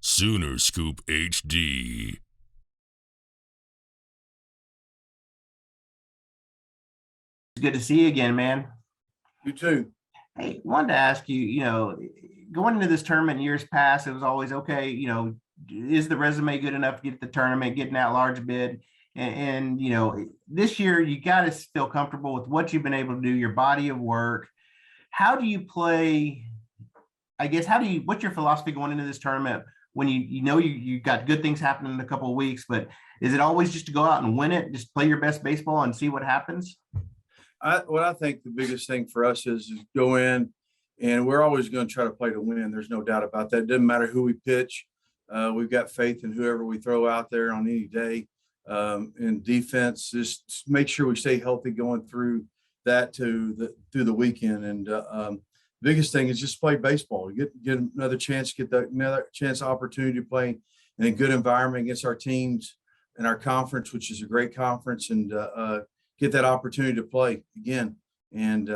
Sooner Scoop HD. It's good to see you again, man. You too. Hey, wanted to ask you, going into this tournament in years past, it was always okay, is the resume good enough to get the tournament, getting that large bid? And this year you got to feel comfortable with what you've been able to do, your body of work. How do you play? I guess, what's your philosophy going into this tournament when you got good things happening in a couple of weeks, but is it always just to go out and win it, just play your best baseball and see what happens? What I think the biggest thing for us is go in, and we're always going to try to play to win. There's no doubt about that. It doesn't matter who we pitch. We've got faith in whoever we throw out there on any day. In defense, just make sure we stay healthy going through that through the weekend. And biggest thing is just play baseball. Get another chance, opportunity to play in a good environment against our teams in our conference, which is a great conference, and get that opportunity to play again. And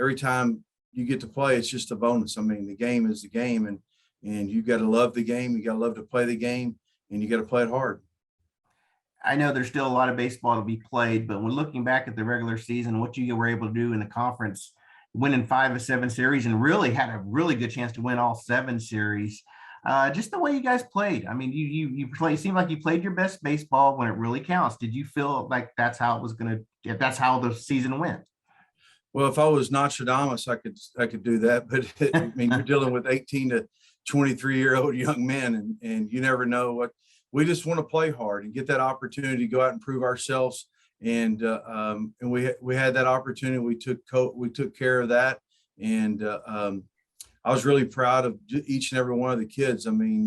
every time you get to play, it's just a bonus. I mean, the game is the game, and you got to love the game. You got to love to play the game, and you got to play it hard. I know there's still a lot of baseball to be played, but when looking back at the regular season, what you were able to do in the conference, winning 5 of 7 series, and really had a really good chance to win all 7 series. Just the way you guys played. I mean, you play. Seemed like you played your best baseball when it really counts. Did you feel like that's how the season went? Well, if I was Nostradamus, I could do that. But I mean, you're dealing with 18 to 23-year-old young men, and you never know what. We just want to play hard and get that opportunity to go out and prove ourselves. And we had that opportunity. We took care of that, and I was really proud of each and every one of the kids. I mean,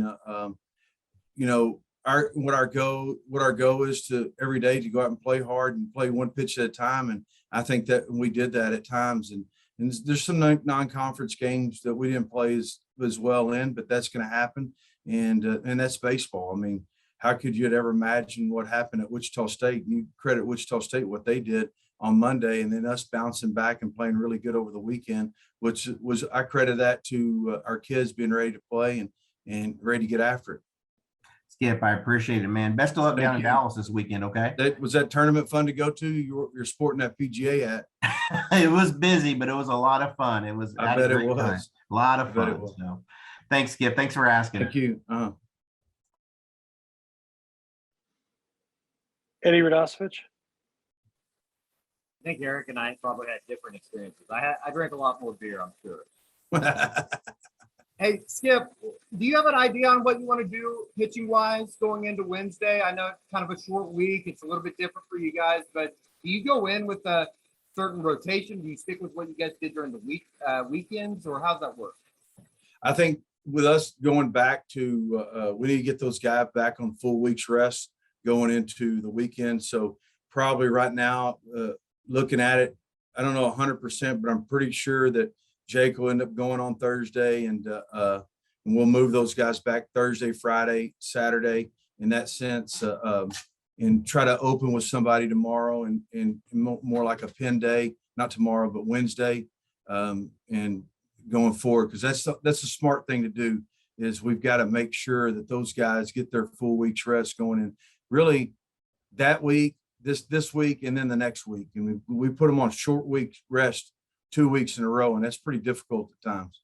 what our goal is to every day to go out and play hard and play one pitch at a time. And I think that we did that at times. And there's some non-conference games that we didn't play as well in, but that's going to happen. And that's baseball. I mean, how could you ever imagine what happened at Wichita State? You credit Wichita State what they did on Monday, and then us bouncing back and playing really good over the weekend, which was, I credit that to our kids being ready to play and ready to get after it. Skip, I appreciate it, man. Best of luck down in Dallas this weekend. Okay. Was that tournament fun to go to? You're sporting that PGA hat. It was busy, but it was a lot of fun. It was. I bet it was time. A lot of fun. So, thanks, Skip. Thanks for asking. Thank you. Eddie Radosevich. I think Eric and I probably had different experiences. I drank a lot more beer, I'm sure. Hey, Skip, do you have an idea on what you want to do pitching-wise going into Wednesday? I know it's kind of a short week. It's a little bit different for you guys, but do you go in with a certain rotation? Do you stick with what you guys did during the weekends, or how's that work? I think with us going back to we need to get those guys back on full week's rest going into the weekend. So probably right now, looking at it, I don't know 100%, but I'm pretty sure that Jake will end up going on Thursday, and we'll move those guys back Thursday, Friday, Saturday in that sense, and try to open with somebody tomorrow and more like a pin day, not tomorrow, but Wednesday, and going forward, because that's a smart thing to do. Is we've got to make sure that those guys get their full week's rest going in really that week, this week, and then the next week. And we put them on short week rest 2 weeks in a row, and that's pretty difficult at times.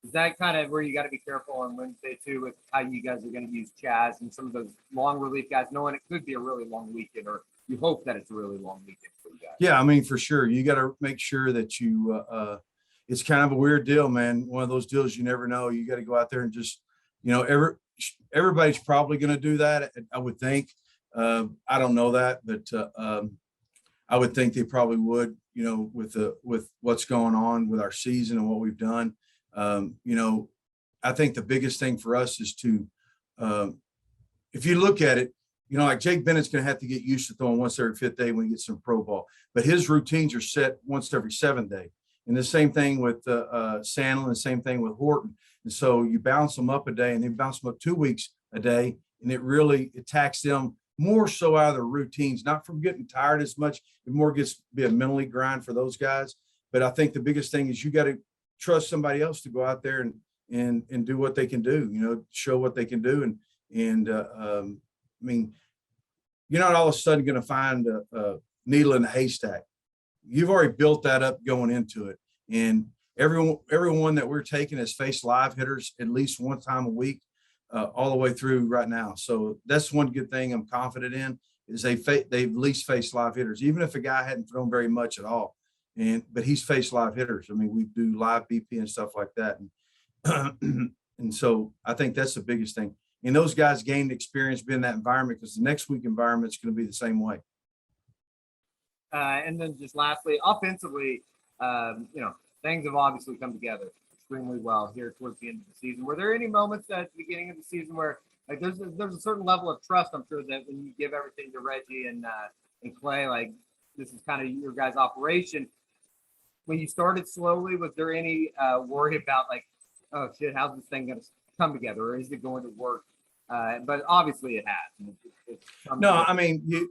Is that kind of where you got to be careful on Wednesday too, with how you guys are going to use Chaz and some of those long relief guys, knowing it could be a really long weekend, or you hope that it's a really long weekend for you guys? Yeah, I mean, for sure. You got to make sure that you it's kind of a weird deal, man. One of those deals you never know. You got to go out there and just, everybody's probably going to do that, I would think. I don't know that, but I would think they probably would, with what's going on with our season and what we've done. I think the biggest thing for us is to, if you look at it, like Jake Bennett's going to have to get used to throwing once every 5th day when he gets some pro ball, but his routines are set once every 7th day. And the same thing with Sandlin, the same thing with Horton. And so you bounce them up a day and then bounce them up 2 weeks a day. And it attacks them more so out of their routines, not from getting tired as much. It more gets to be a mentally grind for those guys. But I think the biggest thing is you got to trust somebody else to go out there and do what they can do, show what they can do. I mean, you're not all of a sudden going to find a needle in a haystack. You've already built that up going into it. And everyone that we're taking has faced live hitters at least one time a week, all the way through right now. So that's one good thing I'm confident in, is they've at least faced live hitters, even if a guy hadn't thrown very much at all. But he's faced live hitters. I mean, we do live BP and stuff like that. And so I think that's the biggest thing. And those guys gained experience being in that environment, because the next week environment is going to be the same way. And then just lastly, offensively, things have obviously come together extremely well here towards the end of the season. Were there any moments at the beginning of the season where like there's a certain level of trust, I'm sure, that when you give everything to Reggie and Clay, like this is kind of your guys' operation. When you started slowly, was there any worry about like, oh shit, how's this thing going to come together, or is it going to work? But obviously it has. No, I mean,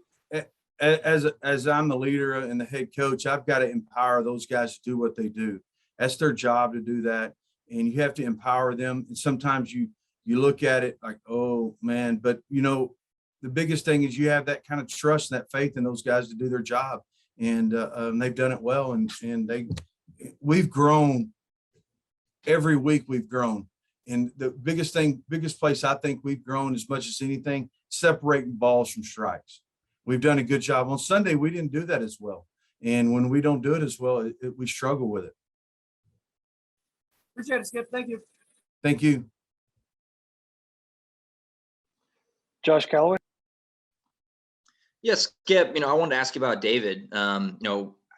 as I'm the leader and the head coach, I've got to empower those guys to do what they do. That's their job to do that. And you have to empower them. And sometimes you look at it like, oh man, but the biggest thing is you have that kind of trust and that faith in those guys to do their job. And they've done it well. And we've grown every week. We've grown. And the biggest place I think we've grown as much as anything, separating balls from strikes. We've done a good job. On Sunday, we didn't do that as well. And when we don't do it as well, we struggle with it. Appreciate it, Skip. Thank you. Thank you. Josh Calloway. Yes, Skip, I wanted to ask you about David.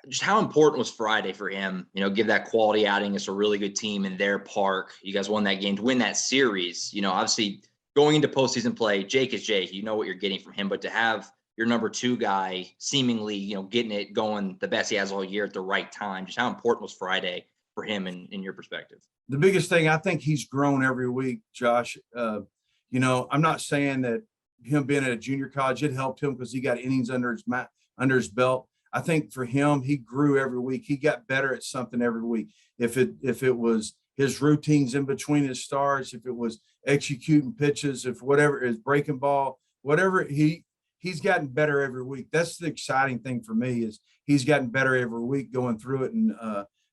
Just how important was Friday for him? Give that quality outing. It's a really good team in their park. You guys won that game to win that series. Obviously going into postseason play, Jake is Jake. You know what you're getting from him, but to have your number two guy seemingly, getting it going the best he has all year at the right time, just how important was Friday for him in your perspective? The biggest thing, I think he's grown every week, Josh. I'm not saying that him being at a junior college, it helped him because he got innings under his belt. I think for him, he grew every week. He got better at something every week. If it was his routines in between his starts, if it was executing pitches, if whatever is breaking ball, whatever, he's gotten better every week. That's the exciting thing for me, is he's gotten better every week going through it.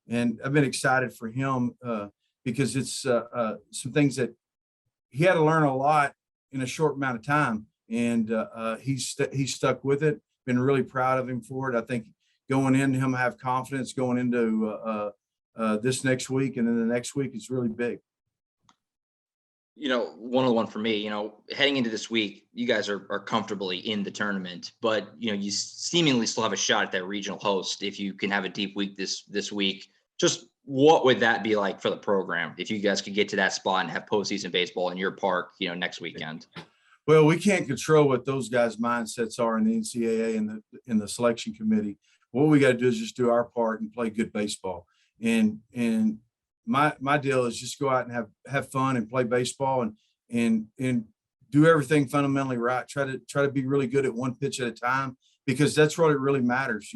And I've been excited for him because it's some things that he had to learn a lot in a short amount of time. And he's stuck with it. Been really proud of him for it. I think going in, him have confidence going into this next week, and then the next week is really big. One for me, heading into this week, you guys are comfortably in the tournament, but you seemingly still have a shot at that regional host if you can have a deep week this week. Just what would that be like for the program if you guys could get to that spot and have postseason baseball in your park, next weekend? Well, we can't control what those guys' mindsets are in the NCAA and in the selection committee. What we got to do is just do our part and play good baseball. And my deal is just go out and have fun and play baseball and do everything fundamentally right. Try to be really good at one pitch at a time, because that's what it really matters.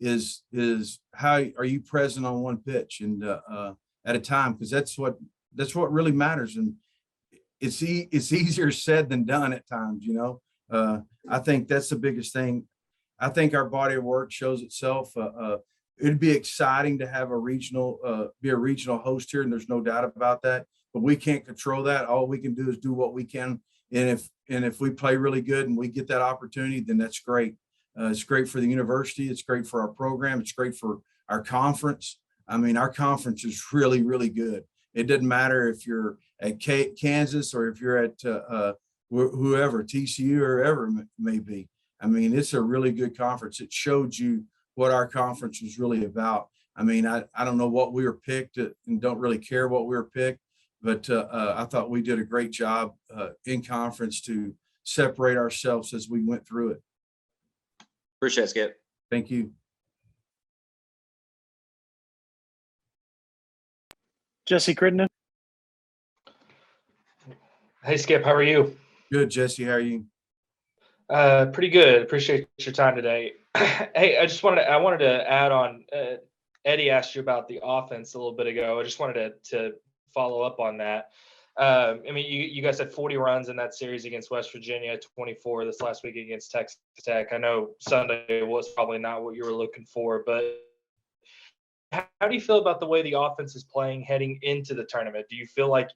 Is how are you present on one pitch and at a time, because that's what really matters. And it's easier said than done at times. I think that's the biggest thing. I think our body of work shows itself. It'd be exciting to have be a regional host here, and there's no doubt about that. But we can't control that. All we can do is do what we can. And if we play really good and we get that opportunity, then that's great. It's great for the university. It's great for our program. It's great for our conference. I mean, our conference is really, really good. It doesn't matter if you're at Kansas or if you're at whoever, TCU or whoever it may be. I mean, it's a really good conference. It showed you what our conference was really about. I mean, I don't know what we were picked and don't really care what we were picked, but I thought we did a great job in conference to separate ourselves as we went through it. Appreciate it, Skip. Thank you. Jesse Crittenden. Hey, Skip, how are you? Good, Jesse. How are you? Pretty good. Appreciate your time today. Hey, I wanted to add on. Eddie asked you about the offense a little bit ago. I just wanted to follow up on that. I mean, you guys had 40 runs in that series against West Virginia, 24 this last week against Texas Tech. I know Sunday was probably not what you were looking for, but how do you feel about the way the offense is playing heading into the tournament? Do you feel like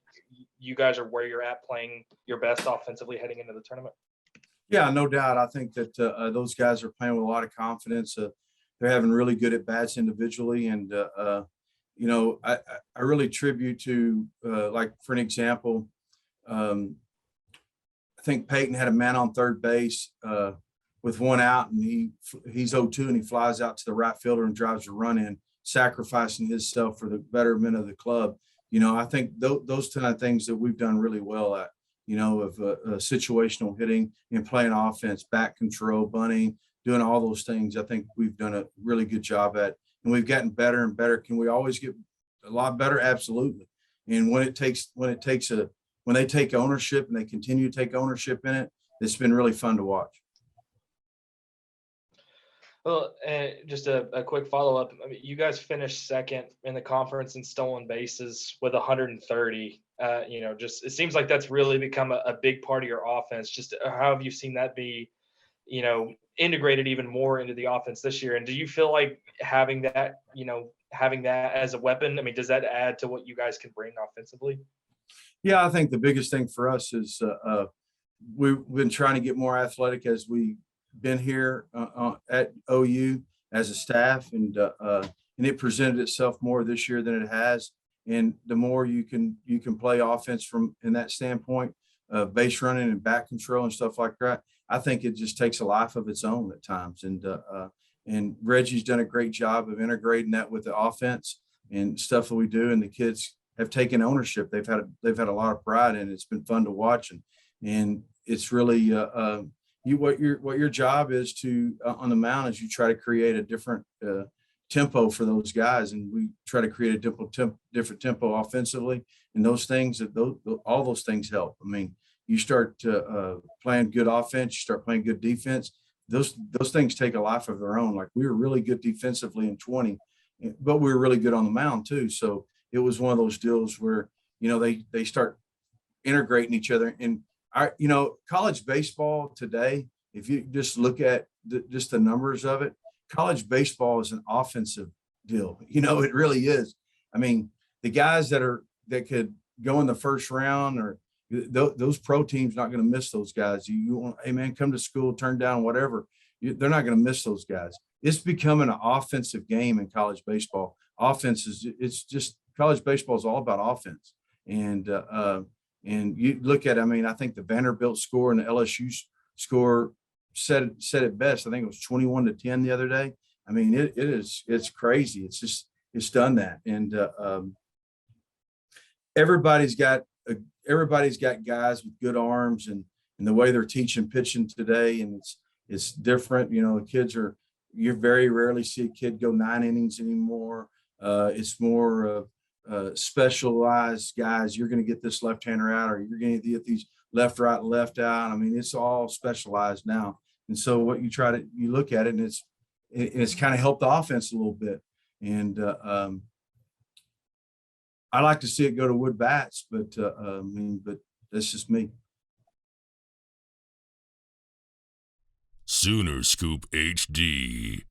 you guys are where you're at playing your best offensively heading into the tournament? Yeah, no doubt. I think that those guys are playing with a lot of confidence. They're having really good at bats individually, and you know, I really tribute to like for an example, I think Peyton had a man on third base with one out, and he's 0-2, and he flies out to the right fielder and drives a run in, sacrificing himself for the betterment of the club. You know, I think those kind of things that we've done really well at, you know, of situational hitting and playing offense, back control, bunting, doing all those things. I think we've done a really good job at, and we've gotten better and better. Can we always get a lot better? Absolutely. And when they take ownership and they continue to take ownership in it, it's been really fun to watch. Well, just a quick follow-up. I mean, you guys finished second in the conference in stolen bases with 130. You know, just it seems like that's really become a big part of your offense. Just how have you seen that be, you know, integrated even more into the offense this year? And do you feel like having that as a weapon, I mean, does that add to what you guys can bring offensively? Yeah, I think the biggest thing for us is we've been trying to get more athletic as we been here at OU as a staff, and it presented itself more this year than it has. And the more you can play offense from in that standpoint, base running and back control and stuff like that, I think it just takes a life of its own at times. And Reggie's done a great job of integrating that with the offense and stuff that we do. And the kids have taken ownership. They've had a lot of pride, and it's been fun to watch. And it's really what your job is to on the mound is you try to create a different tempo for those guys, and we try to create a different tempo offensively, and those things all those things help. I mean, you start playing good offense, you start playing good defense. Those things take a life of their own. Like, we were really good defensively in 20, but we were really good on the mound too. So it was one of those deals where, you know, they start integrating each other. And you know, college baseball today, if you just look at just the numbers of it, college baseball is an offensive deal. You know, it really is. I mean, the guys that could go in the first round, or those pro teams, not going to miss those guys. You want, hey man, come to school, turn down whatever. They're not going to miss those guys. It's becoming an offensive game in college baseball. College baseball is all about offense. And you look at, I mean, I think the Vanderbilt score and the LSU score said it best. I think it was 21-10 the other day. I mean, it's crazy. It's done that. And everybody's got guys with good arms, and the way they're teaching pitching today. And it's different. You know, the kids you very rarely see a kid go 9 innings anymore. It's more of specialized guys. You're going to get this left-hander out, or you're going to get these left, right, and left out. I mean, it's all specialized now. And so what you look at it, and it's kind of helped the offense a little bit. And I like to see it go to wood bats, but but that's just me. Sooner Scoop HD.